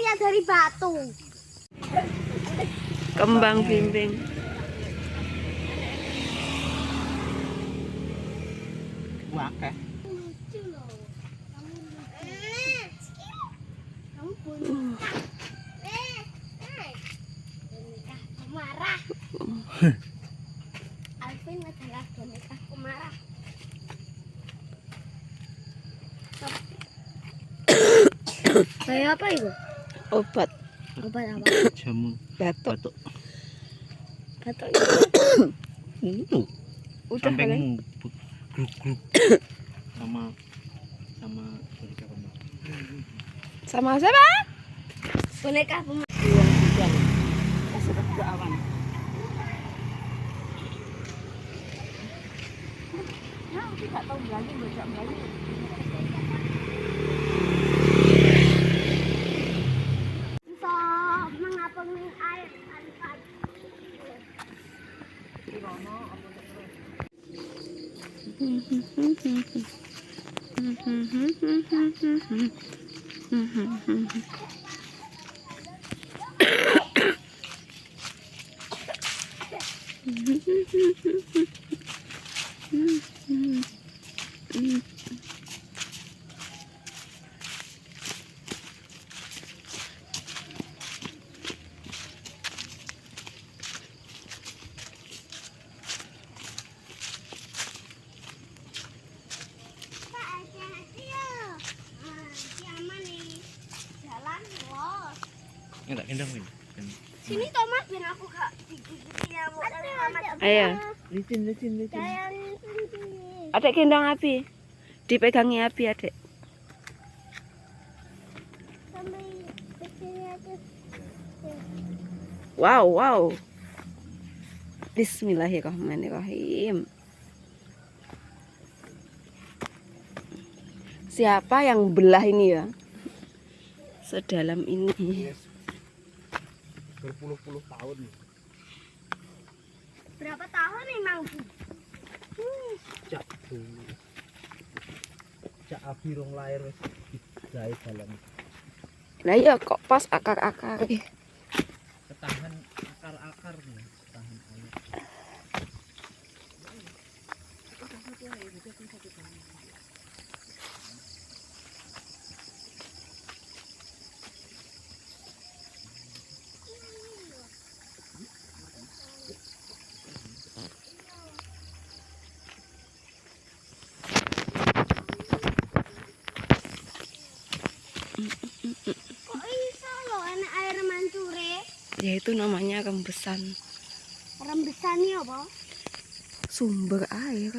asalnya dari batu. Kembang bimbing. Wakeh. Lucu loh. Kamu boneka. Boneka pemarah. Alvin adalah boneka pemarah. Kayak apa itu? Obat Obat apa? Jamu batuk. batuk. Batuk Itu. Udah Sampingmu grup-grup sama boneka pemarah. Sama siapa? boneka pemarah. Kasih ke awan. Ya, tidak tahu lagi baca lagi. Bisa mengapungi air tanpa. Ya tak kendang ini. Sini Thomas biar aku gak digigit nyamuk. Ayo, Licin. Jangan sini. adek gendong api. Dipegangi api, adek. Sampai kesini aja. Wow. Bismillahirrahmanirrahim. Siapa yang belah ini ya? Sedalam ini. Berpuluh-puluh tahun. Berapa tahun memang? Cak dulu. Cak abi rong lahir wis digawe dalam. Lah iya kok pas akar-akar. Ketahan akar-akar nih, ketahan air. Kok iso loh enak air mancure? Ya itu namanya rembesan. Rembesan ini apa? Sumber air.